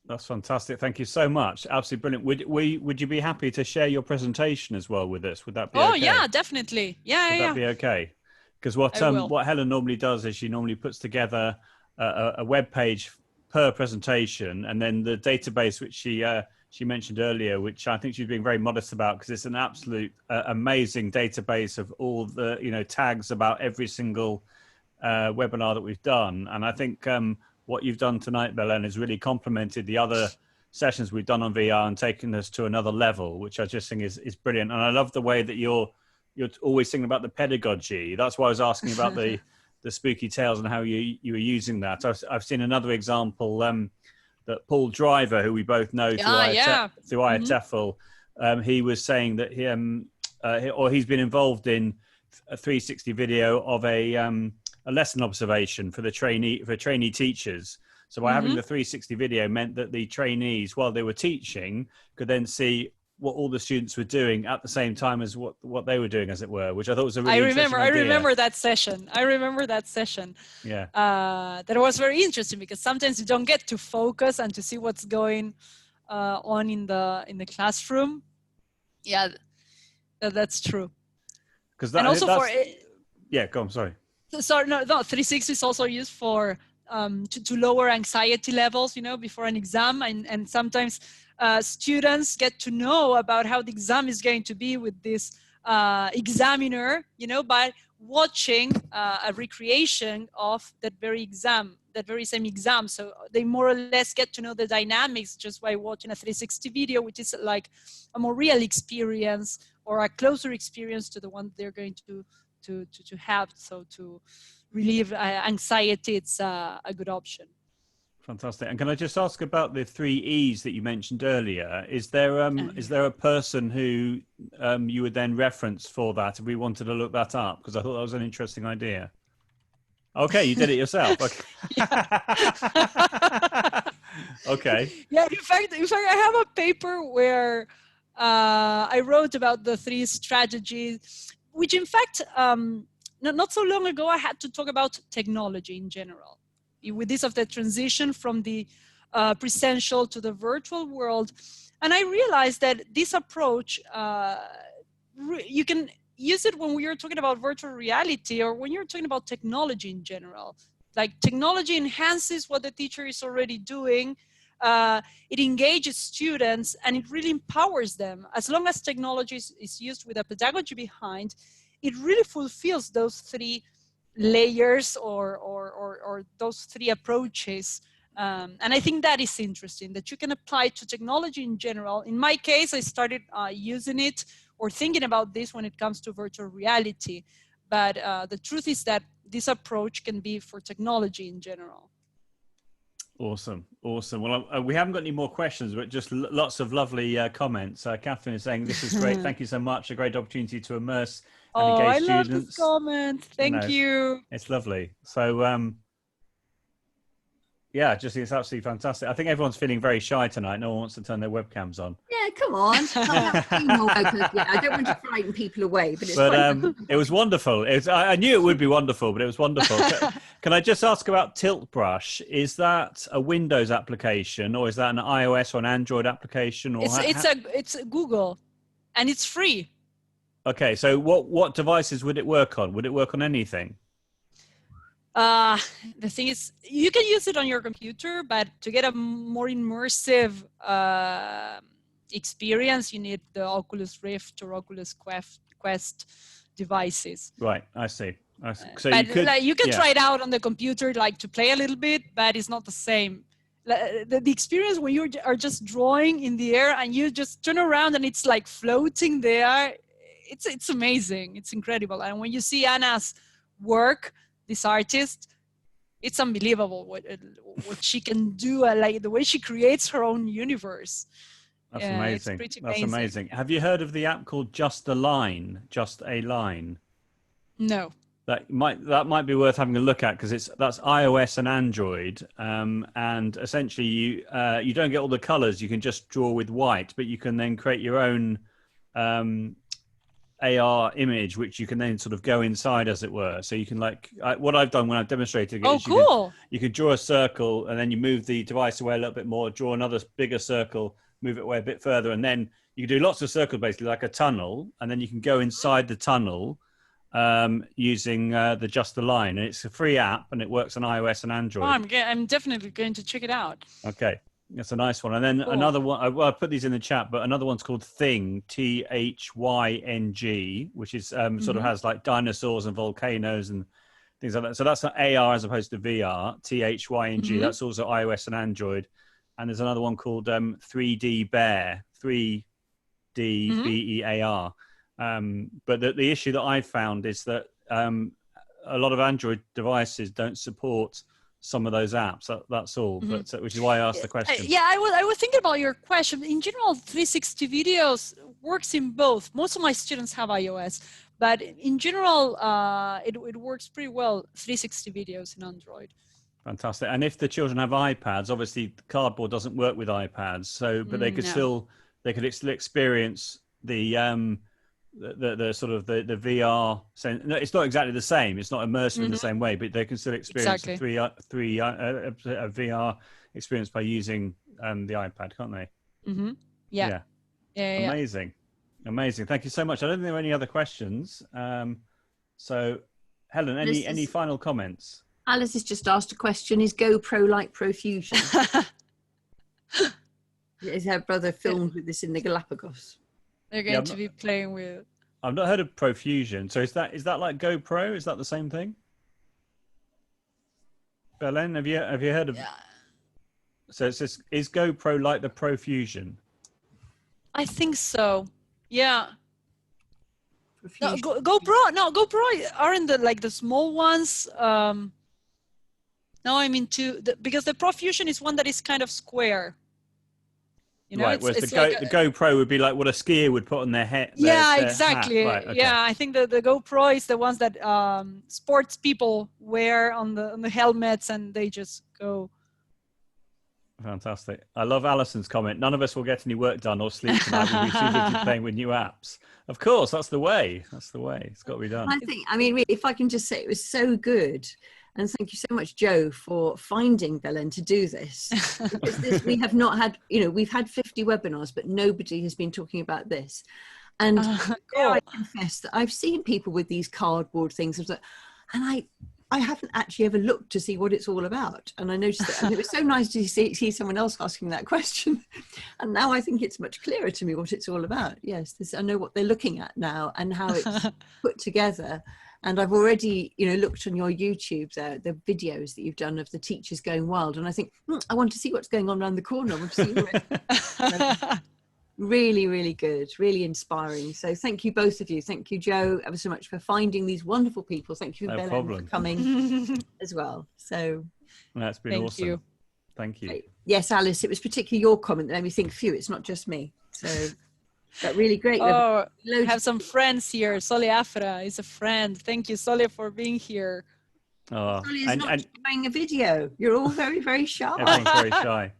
That's fantastic. Thank you so much. Absolutely brilliant. Would you be happy to share your presentation as well with us? Would that be okay? Oh yeah, definitely. Yeah, Would that be okay? Because what Helen normally does is she normally puts together a web page per presentation, and then the database which she mentioned earlier, which I think she's being very modest about, because it's an absolute amazing database of all the tags about every single webinar that we've done. And I think what you've done tonight, Belén, has really complemented the other sessions we've done on VR and taken us to another level, which I just think is brilliant. And I love the way that you're always thinking about the pedagogy. That's why I was asking about the spooky tales and how you were using that. I've seen another example that Paul Driver, who we both know through IATEFL, he was saying that he's been involved in a 360 video of a lesson observation for trainee teachers. So by having the 360 video meant that the trainees, while they were teaching, could then see what all the students were doing at the same time as what they were doing, as it were, which I thought was a really interesting idea. I remember that session. Yeah. That was very interesting, because sometimes you don't get to focus and to see what's going on in the classroom. Yeah, that's true. Yeah, go on, sorry. Sorry, no, 360 is also used for to lower anxiety levels, before an exam, and sometimes students get to know about how the exam is going to be with this examiner, by watching a recreation of that very same exam. So they more or less get to know the dynamics just by watching a 360 video, which is like a more real experience, or a closer experience to the one they're going to have. So to relieve anxiety, it's a good option. Fantastic. And can I just ask about the 3 E's that you mentioned earlier? Is there a person who you would then reference for that if we wanted to look that up? Because I thought that was an interesting idea. Okay, you did it yourself. Okay. Okay. Yeah, in fact, I have a paper where I wrote about the 3 strategies, which in fact, not so long ago, I had to talk about technology in general. With this of the transition from the presential to the virtual world. And I realized that this approach, you can use it when we are talking about virtual reality, or when you're talking about technology in general. Like, technology enhances what the teacher is already doing. It engages students, and it really empowers them. As long as technology is used with a pedagogy behind, it really fulfills those 3 layers or those 3 approaches. And I think that is interesting, that you can apply to technology in general. In my case, I started using it or thinking about this when it comes to virtual reality. But the truth is that this approach can be for technology in general. Awesome. Well, we haven't got any more questions, but just lots of lovely comments. Catherine is saying, this is great. Thank you so much. A great opportunity to immerse and engage students. I love this comment. Thank you. It's lovely. So, yeah, just it's absolutely fantastic. I think everyone's feeling very shy tonight. No one wants to turn their webcams on. Yeah, come on. I don't want to frighten people away, but it was wonderful. I knew it would be wonderful, but it was wonderful. Can I just ask about Tilt Brush? Is that a Windows application, or is that an iOS or an Android application? Or it's Google, and it's free. Okay, so what devices would it work on? Would it work on anything? The thing is, you can use it on your computer, but to get a more immersive experience, you need the Oculus Rift or Oculus Quest devices. Right, I see. So you can try it out on the computer, like to play a little bit, but it's not the same. The experience when you are just drawing in the air and you just turn around and it's like floating there, it's amazing. It's incredible. And when you see Anna's work, this artist, it's unbelievable what she can do, like the way she creates her own universe. That's amazing. That's amazing. Have you heard of the app called Just a Line? Just a Line? No. That might be worth having a look at, because that's iOS and Android, and essentially you don't get all the colors. You can just draw with white, but you can then create your own AR image, which you can then sort of go inside, as it were. So you can what I've done when I've demonstrated it. Oh, cool! You can draw a circle, and then you move the device away a little bit more, draw another bigger circle, move it away a bit further, and then you can do lots of circles, basically like a tunnel, and then you can go inside the tunnel using the Just a Line. And it's a free app, and it works on iOS and Android. Oh, I'm definitely going to check it out. Okay, that's a nice one. And then another one, I put these in the chat, but another one's called Thing, THYNG, which is sort of has like dinosaurs and volcanoes and things like that. So that's an AR as opposed to VR, THYNG. That's also iOS and Android. And there's another one called 3D Bear, 3D BEAR. But the issue that I've found is that a lot of Android devices don't support some of those apps. That's all. But which is why I asked the question. I was thinking about your question. In general, 360 videos works in both. Most of my students have iOS, but in general, it works pretty well. 360 videos in Android. Fantastic. And if the children have iPads, obviously Cardboard doesn't work with iPads. So, but they could still experience the sort of the VR sense. No, it's not exactly the same. It's not immersive in the same way, but they can still experience a VR experience by using the iPad, can't they? Yeah. Amazing. Thank you so much. I don't think there are any other questions. So, Helen, any final comments? Alice has just asked a question. Is GoPro like profusion? Is her brother filmed with this in the Galapagos? They're going to be playing with. I've not heard of profusion. So is that like GoPro? Is that the same thing? Belén, have you heard of? Yeah. So it's just, is GoPro like the profusion? I think so. Yeah. No, GoPro aren't the small ones. No, I mean because the profusion is one that is kind of square. You know, right, whereas the GoPro would be like what a skier would put on their head. Exactly. Right, okay. Yeah, I think the GoPro is the ones that sports people wear on the helmets, and they just go. Fantastic. I love Alison's comment. None of us will get any work done or sleep tonight. We'll be too busy playing with new apps. Of course, that's the way. It's got to be done. I mean, if I can just say, it was so good. And thank you so much, Joe, for finding Belén to do this. Because we have not had, we've had 50 webinars, but nobody has been talking about this. And I confess that I've seen people with these cardboard things, and I haven't actually ever looked to see what it's all about. And I noticed that, and it was so nice to see someone else asking that question. And now I think it's much clearer to me what it's all about. Yes, I know what they're looking at now and how it's put together. And I've already, looked on your YouTube, the videos that you've done of the teachers going wild. And I think, I want to see what's going on around the corner. I want to see really, really good, really inspiring. So thank you, both of you. Thank you, Joe, ever so much for finding these wonderful people. Thank you, Belén, for coming as well. So that's been awesome. Thank you. Yes, Alice, it was particularly your comment that made me think, phew, it's not just me. So that's really great. Oh, I have some friends here. Sole Afra is a friend. Thank you, Sole, for being here. Oh, Sole is not trying a video. You're all very, very shy. Everyone's very shy.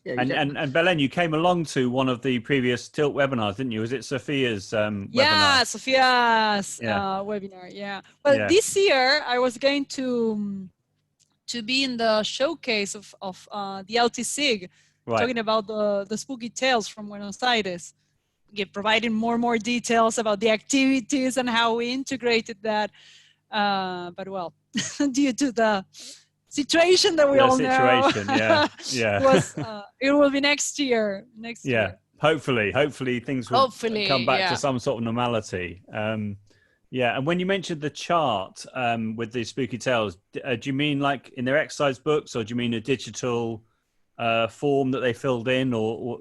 And Belén, you came along to one of the previous Tilt webinars, didn't you? Was it Sophia's webinar? Yeah, Sophia's webinar. Yeah. Well, this year I was going to be in the showcase of the LTSIG. Right. Talking about the spooky tales from Buenos Aires, providing more details about the activities and how we integrated that. But well, due to the situation that we all know, it will be next year. Hopefully things will come back to some sort of normality. And when you mentioned the chart with the spooky tales, do you mean like in their exercise books, or do you mean a digital form that they filled in, or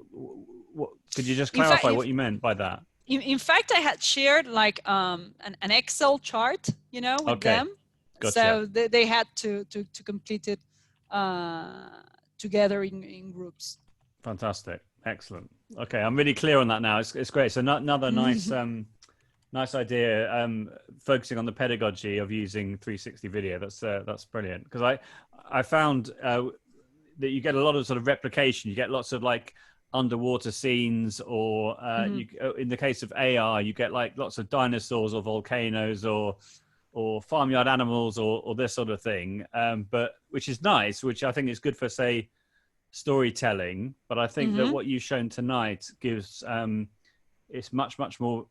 what? Could you just clarify what you meant by that? In fact, I had shared like an Excel chart, with them, Gotcha. So they had to complete it together in groups. Fantastic. Excellent. Okay, I'm really clear on that now. It's great. So another nice nice idea, focusing on the pedagogy of using 360 video. That's brilliant, because I found that you get a lot of sort of replication. You get lots of like underwater scenes, or in the case of AR, you get like lots of dinosaurs or volcanoes or farmyard animals or this sort of thing. But which is nice, which I think is good for, say, storytelling. But I think that what you've shown tonight gives it's much more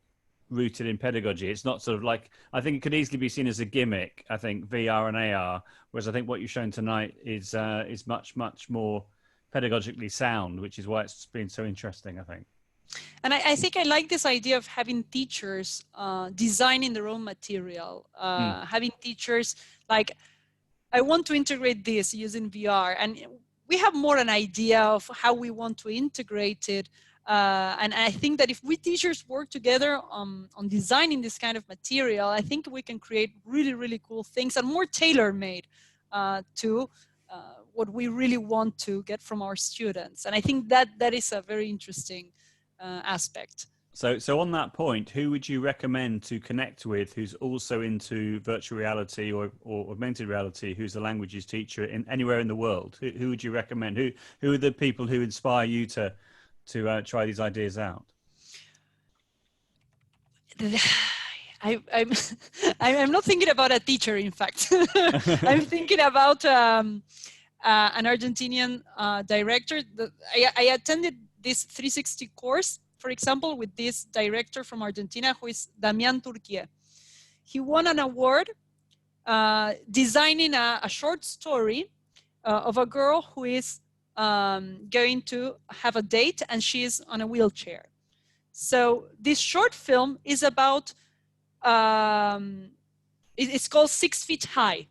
rooted in pedagogy. It's not sort of like, I think it could easily be seen as a gimmick, I think, VR and AR, whereas I think what you've shown tonight is much more pedagogically sound, which is why it's been so interesting, I think. And I think I like this idea of having teachers designing their own material, having teachers like, I want to integrate this using VR, and we have more an idea of how we want to integrate it. And I think that if we teachers work together on designing this kind of material, I think we can create really cool things and more tailor-made to what we really want to get from our students. And I think that is a very interesting aspect. So on that point, who would you recommend to connect with who's also into virtual reality or augmented reality, who's a languages teacher anywhere in the world? Who would you recommend? Who are the people who inspire you to try these ideas out? I'm not thinking about a teacher, in fact. I'm thinking about an Argentinian director. I attended this 360 course, for example, with this director from Argentina, who is Damián Turquía. He won an award designing a short story of a girl who is going to have a date, and she is on a wheelchair. So this short film is about, it's called 6 Feet High.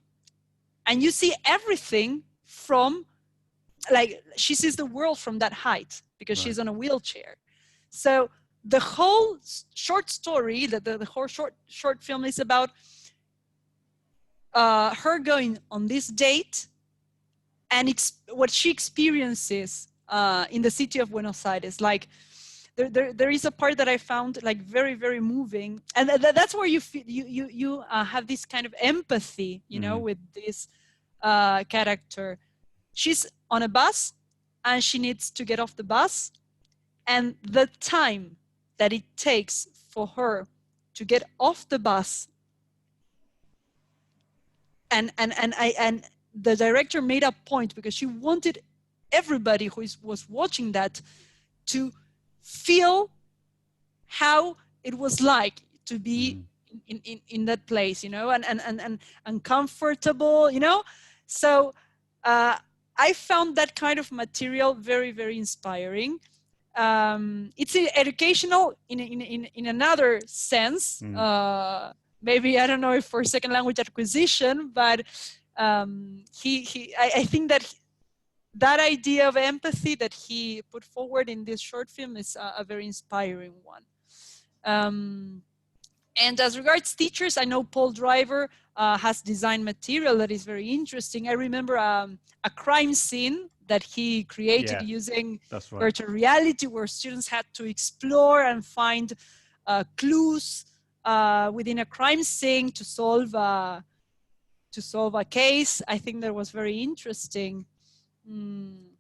And you see everything from, like, she sees the world from that height because she's on a wheelchair. So the whole short story, the whole short film is about her going on this date and what she experiences in the city of Buenos Aires. Like there is a part that I found like very moving, and that's where you feel you have this kind of empathy, you know, with this character. She's on a bus and she needs to get off the bus, and the time that it takes for her to get off the bus, and the director made a point because she wanted everybody who was watching that to feel how it was like to be in that place, you know, and uncomfortable, you know. So I found that kind of material very inspiring. It's educational in another sense. Maybe, I don't know if for second language acquisition, but I think that idea of empathy that he put forward in this short film is a very inspiring one. And as regards teachers, I know Paul Driver has designed material that is very interesting. I remember a crime scene that he created using virtual reality, where students had to explore and find clues within a crime scene to solve a case. I think that was very interesting. And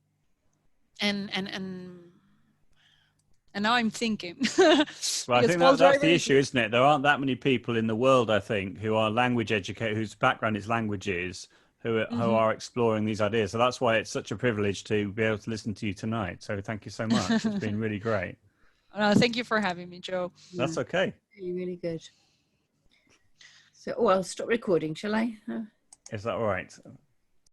now I'm thinking. Well, I think that's the issue, isn't it? There aren't that many people in the world, I think, who are language educators, whose background is languages, who are exploring these ideas. So that's why it's such a privilege to be able to listen to you tonight. So thank you so much. It's been really great. Thank you for having me, Joe. That's okay. Really good. So, I'll stop recording, shall I? Is that all right?